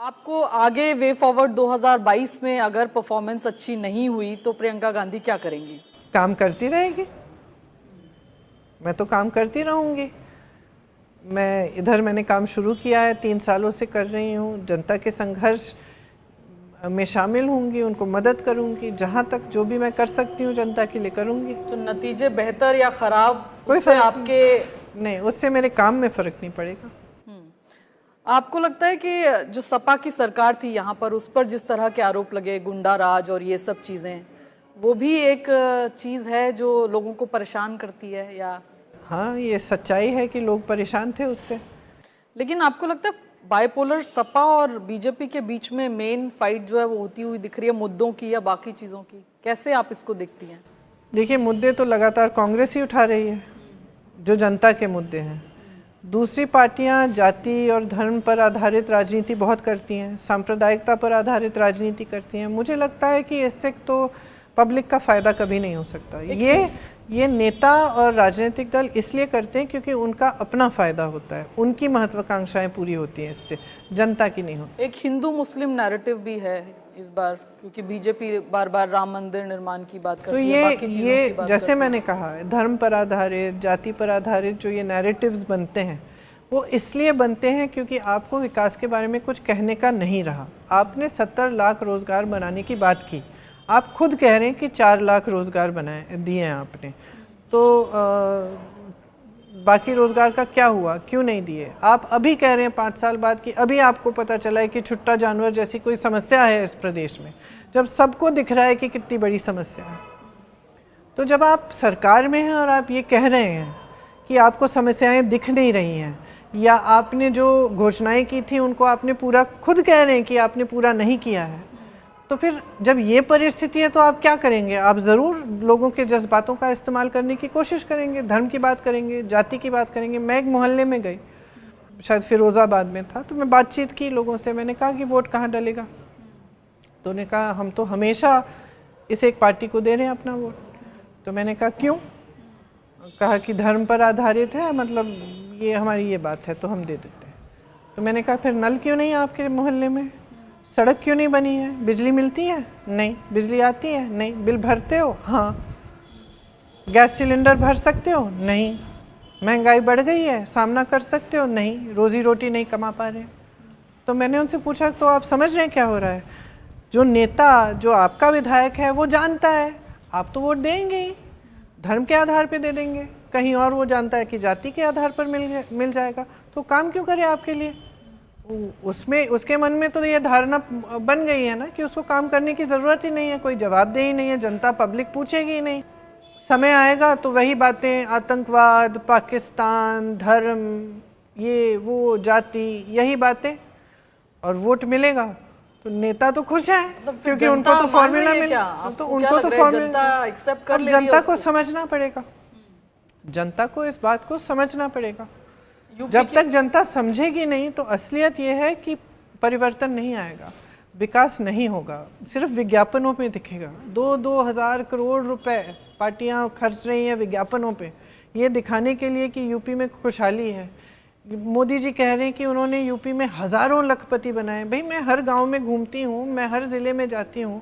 आपको आगे way forward 2022 में अगर परफॉर्मेंस अच्छी नहीं हुई तो प्रियंका गांधी क्या करेंगी? काम करती रहेगी। मैं तो काम करती रहूंगी। मैंने काम शुरू किया है, 3 सालों से कर रही हूँ। जनता के संघर्ष में शामिल होंगी, उनको मदद करूंगी, जहां तक जो भी मैं कर सकती हूँ जनता के लिए करूंगी। तो नतीजे बेहतर या खराब कोई उससे फर्क आपके नहीं, उससे मेरे काम में फर्क नहीं पड़ेगा। आपको लगता है कि जो सपा की सरकार थी यहाँ पर, उस पर जिस तरह के आरोप लगे, गुंडा राज और ये सब चीजें, वो भी एक चीज है जो लोगों को परेशान करती है? या हाँ, ये सच्चाई है कि लोग परेशान थे उससे। लेकिन आपको लगता है बाइपोलर सपा और बीजेपी के बीच में मेन फाइट जो है वो होती हुई दिख रही है, मुद्दों की या बाकी चीजों की? कैसे आप इसको देखती हैं? देखिए, मुद्दे तो लगातार कांग्रेस ही उठा रही है, जो जनता के मुद्दे हैं। दूसरी पार्टियां जाति और धर्म पर आधारित राजनीति बहुत करती हैं, सांप्रदायिकता पर आधारित राजनीति करती हैं। मुझे लगता है कि इससे तो पब्लिक का फायदा कभी नहीं हो सकता। ये नेता और राजनीतिक दल इसलिए करते हैं क्योंकि उनका अपना फायदा होता है, उनकी महत्वाकांक्षाएं पूरी होती हैं, इससे जनता की नहीं होती। एक हिंदू मुस्लिम नैरेटिव भी है इस बार, क्योंकि बीजेपी बार बार राम मंदिर निर्माण की बात करती है, बाकी चीजों की बात जैसे मैंने कहा, धर्म पर आधारित, जाति पर आधारित जो ये नैरेटिव्स बनते हैं, वो इसलिए बनते हैं क्योंकि आपको विकास के बारे में कुछ कहने का नहीं रहा। आपने 70 लाख रोजगार बनाने की बात की, आप खुद कह रहे हैं कि 4 लाख रोजगार दिए हैं आपने, तो बाकी रोजगार का क्या हुआ, क्यों नहीं दिए? आप अभी कह रहे हैं 5 साल बाद कि अभी आपको पता चला है कि छुट्टा जानवर जैसी कोई समस्या है इस प्रदेश में, जब सबको दिख रहा है कि कितनी बड़ी समस्या है। तो जब आप सरकार में हैं और आप ये कह रहे हैं कि आपको समस्याएं दिख नहीं रही हैं, या आपने जो घोषणाएं की थी उनको आपने पूरा, खुद कह रहे हैं कि आपने पूरा नहीं किया है, तो फिर जब ये परिस्थिति है तो आप क्या करेंगे? आप जरूर लोगों के जज्बातों का इस्तेमाल करने की कोशिश करेंगे, धर्म की बात करेंगे, जाति की बात करेंगे। मैं एक मोहल्ले में गई, शायद फिरोजाबाद में था, तो मैं बातचीत की लोगों से। मैंने कहा कि वोट कहाँ डलेगा? तो उन्होंने कहा हम तो हमेशा इस एक पार्टी को दे रहे हैं अपना वोट। तो मैंने कहा क्यों? कहा कि धर्म पर आधारित है, मतलब ये हमारी ये बात है तो हम दे देते हैं। तो मैंने कहा फिर नल क्यों नहीं है आपके मोहल्ले में? सड़क क्यों नहीं बनी है? बिजली मिलती है? नहीं। बिजली आती है? नहीं। बिल भरते हो? हाँ। गैस सिलेंडर भर सकते हो? नहीं। महंगाई बढ़ गई है, सामना कर सकते हो? नहीं। रोजी रोटी नहीं कमा पा रहे। तो मैंने उनसे पूछा तो आप समझ रहे हैं क्या हो रहा है? जो नेता, जो आपका विधायक है, वो जानता है आप तो वोट देंगे ही, धर्म के आधार पर दे देंगे, कहीं और वो जानता है कि जाति के आधार पर मिल जाएगा, तो काम क्यों करे आपके लिए? उसमें, उसके मन में तो ये धारणा बन गई है ना कि उसको काम करने की जरूरत ही नहीं है, कोई जवाबदेही नहीं है, जनता पब्लिक पूछेगी ही नहीं। समय आएगा तो वही बातें, आतंकवाद, पाकिस्तान, धर्म, ये वो, जाति, यही बातें, और वोट मिलेगा तो नेता तो खुश है, क्योंकि उनको तो फॉर्मूला मिल, तो उनको तो फॉर्मूला एक्सेप्ट कर ले रही है। जनता को समझना पड़ेगा, जनता को इस बात को समझना पड़ेगा। जब तक जनता समझेगी नहीं तो असलियत यह है कि परिवर्तन नहीं आएगा, विकास नहीं होगा, सिर्फ विज्ञापनों पे दिखेगा। 2-2 हजार करोड़ रुपए पार्टियां खर्च रही हैं विज्ञापनों पे, ये दिखाने के लिए कि यूपी में खुशहाली है। मोदी जी कह रहे हैं कि उन्होंने यूपी में हजारों लखपति बनाए। भाई, मैं हर गांव में घूमती हूँ, मैं हर जिले में जाती हूँ,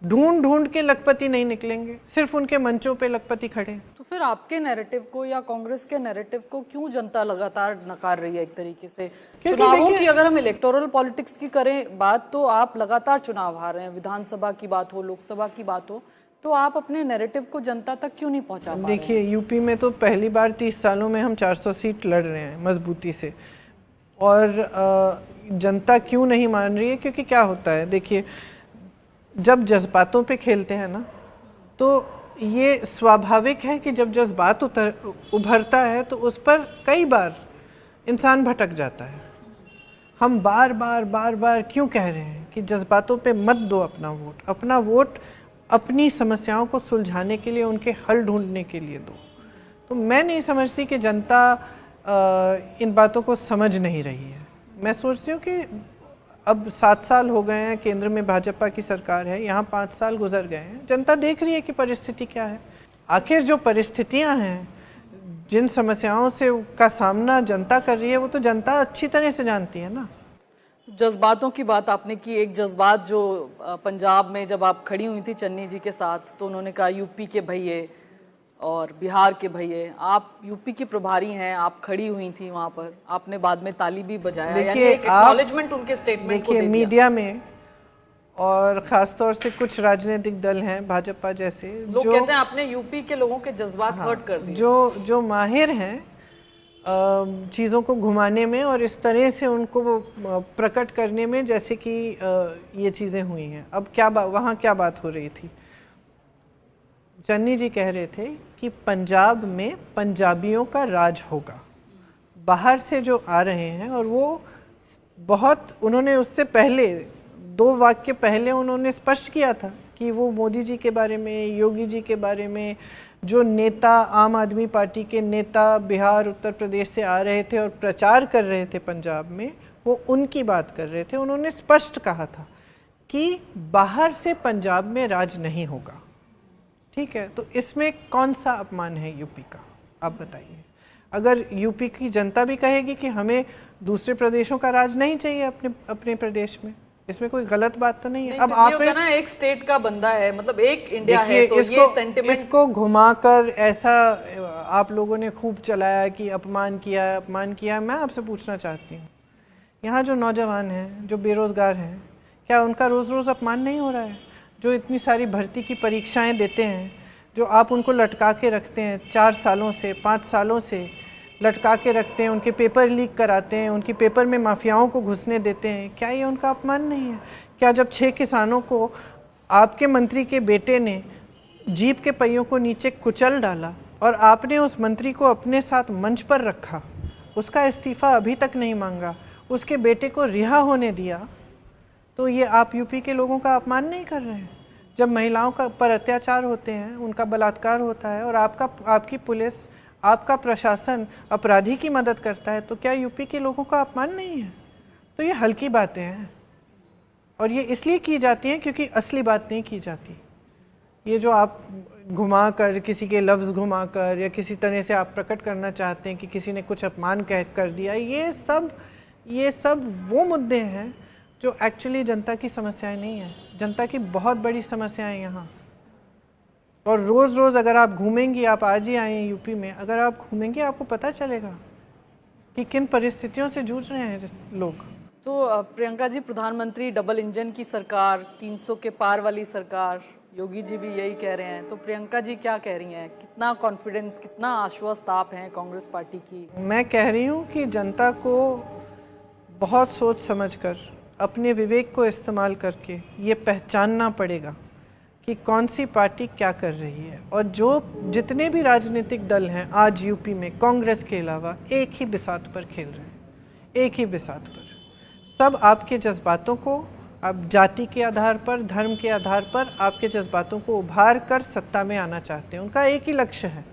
ढूंढ ढूंढ के लखपति नहीं निकलेंगे, सिर्फ उनके मंचों पे लखपति खड़े। तो फिर आपके नैरेटिव को या कांग्रेस के नैरेटिव को क्यों जनता लगातार नकार रही है एक तरीके से? चुनावों की अगर हम इलेक्टोरल पॉलिटिक्स की करें बात, तो आप लगातार चुनाव हार रहे हैं, विधानसभा की बात हो, लोकसभा की बात हो, तो आप अपने नैरेटिव को जनता तक क्यों नहीं पहुंचा पा रहे हैं? देखिए, यूपी में तो पहली बार 30 सालों में हम 400 सीट लड़ रहे हैं मजबूती से, और जनता क्यों नहीं मान रही है? क्योंकि क्या होता है, देखिए, जब जज्बातों पे खेलते हैं ना, तो ये स्वाभाविक है कि जब जज्बात उभरता है तो उस पर कई बार इंसान भटक जाता है। हम बार बार क्यों कह रहे हैं कि जज्बातों पे मत दो अपना वोट, अपना वोट अपनी समस्याओं को सुलझाने के लिए, उनके हल ढूंढने के लिए दो। तो मैं नहीं समझती कि जनता इन बातों को समझ नहीं रही है। मैं सोचती हूँ कि अब 7 साल हो गए हैं, केंद्र में भाजपा की सरकार है, यहाँ 5 साल गुजर गए हैं, जनता देख रही है कि परिस्थिति क्या है। आखिर जो परिस्थितियां हैं, जिन समस्याओं से का सामना जनता कर रही है, वो तो जनता अच्छी तरह से जानती है ना। जज्बातों की बात आपने की, एक जज्बात जो पंजाब में जब आप खड़ी हुई थी चन्नी जी के साथ, तो उन्होंने कहा यूपी के भैये और बिहार के भैये, आप यूपी की प्रभारी हैं, आप खड़ी हुई थी वहां पर, आपने बाद में ताली भी बजाया, यानी एक एक्नॉलेजमेंट उनके स्टेटमेंट को दे दिया। मीडिया में और खासतौर से कुछ राजनीतिक दल हैं भाजपा जैसे, लोग कहते हैं आपने यूपी के लोगों के जज्बात हर्ट कर दिए। जो माहिर हैं चीज़ों को घुमाने में और इस तरह से उनको प्रकट करने में, जैसे कि ये चीज़ें हुई हैं। अब वहाँ क्या बात हो रही थी? चन्नी जी कह रहे थे कि पंजाब में पंजाबियों का राज होगा, बाहर से जो आ रहे हैं, और वो बहुत, उन्होंने उससे पहले 2 वाक्य पहले उन्होंने स्पष्ट किया था कि वो मोदी जी के बारे में, योगी जी के बारे में, जो नेता, आम आदमी पार्टी के नेता बिहार उत्तर प्रदेश से आ रहे थे और प्रचार कर रहे थे पंजाब में, वो उनकी बात कर रहे थे। उन्होंने स्पष्ट कहा था कि बाहर से पंजाब में राज नहीं होगा। ठीक है, तो इसमें कौन सा अपमान है यूपी का, आप बताइए। अगर यूपी की जनता भी कहेगी कि हमें दूसरे प्रदेशों का राज नहीं चाहिए अपने प्रदेश में, इसमें कोई गलत बात तो नहीं है। अब आप ना एक स्टेट का बंदा है, मतलब एक इंडिया है, तो ये सेंटिमेंट इसको घुमाकर ऐसा आप लोगों ने खूब चलाया कि अपमान किया। मैं आपसे पूछना चाहती हूँ, यहाँ जो नौजवान हैं, जो बेरोजगार हैं, क्या उनका रोज रोज अपमान नहीं हो रहा है? जो इतनी सारी भर्ती की परीक्षाएं देते हैं, जो आप उनको लटका के रखते हैं 4 सालों से, 5 सालों से लटका के रखते हैं, उनके पेपर लीक कराते हैं, उनके पेपर में माफियाओं को घुसने देते हैं, क्या ये उनका अपमान नहीं है? क्या जब 6 किसानों को आपके मंत्री के बेटे ने जीप के पहियों को नीचे कुचल डाला और आपने उस मंत्री को अपने साथ मंच पर रखा, उसका इस्तीफा अभी तक नहीं मांगा, उसके बेटे को रिहा होने दिया, तो ये आप यूपी के लोगों का अपमान नहीं कर रहे हैं? जब महिलाओं का पर अत्याचार होते हैं, उनका बलात्कार होता है और आपकी पुलिस, आपका प्रशासन अपराधी की मदद करता है, तो क्या यूपी के लोगों का अपमान नहीं है? तो ये हल्की बातें हैं, और ये इसलिए की जाती हैं क्योंकि असली बात नहीं की जाती। ये जो आप घुमाकर, किसी के लफ्ज़ घुमाकर या किसी तरह से आप प्रकट करना चाहते हैं कि किसी ने कुछ अपमान कर दिया, ये सब वो मुद्दे हैं जो एक्चुअली जनता की समस्याएं नहीं है। जनता की बहुत बड़ी समस्याएं यहाँ, और रोज रोज अगर आप घूमेंगी, आप आज ही आए यूपी में, अगर आप घूमेंगे आपको पता चलेगा कि किन परिस्थितियों से जूझ रहे हैं लोग। तो प्रियंका जी, प्रधानमंत्री डबल इंजन की सरकार, 300 के पार वाली सरकार, योगी जी भी यही कह रहे हैं, तो प्रियंका जी क्या कह रही हैं? कितना कॉन्फिडेंस, कितना आश्वस्त आप हैं कांग्रेस पार्टी की? मैं कह रही हूँ कि जनता को बहुत सोच समझकर, अपने विवेक को इस्तेमाल करके ये पहचानना पड़ेगा कि कौन सी पार्टी क्या कर रही है। और जितने भी राजनीतिक दल हैं आज यूपी में कांग्रेस के अलावा, एक ही बिसात पर खेल रहे हैं, एक ही बिसात पर। सब आपके जज्बातों को, आप जाति के आधार पर, धर्म के आधार पर आपके जज्बातों को उभार कर सत्ता में आना चाहते हैं। उनका एक ही लक्ष्य है,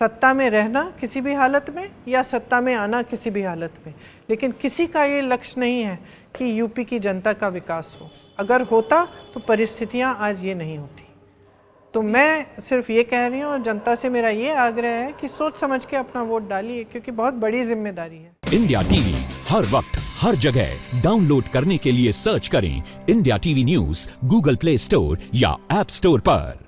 सत्ता में रहना किसी भी हालत में या सत्ता में आना किसी भी हालत में। लेकिन किसी का ये लक्ष्य नहीं है कि यूपी की जनता का विकास हो। अगर होता तो परिस्थितियां आज ये नहीं होती। तो मैं सिर्फ ये कह रही हूँ, और जनता से मेरा ये आग्रह है कि सोच समझ के अपना वोट डालिए, क्योंकि बहुत बड़ी जिम्मेदारी है। इंडिया टीवी हर वक्त हर जगह डाउनलोड करने के लिए सर्च करें India TV news Google play store या ऐप स्टोर पर।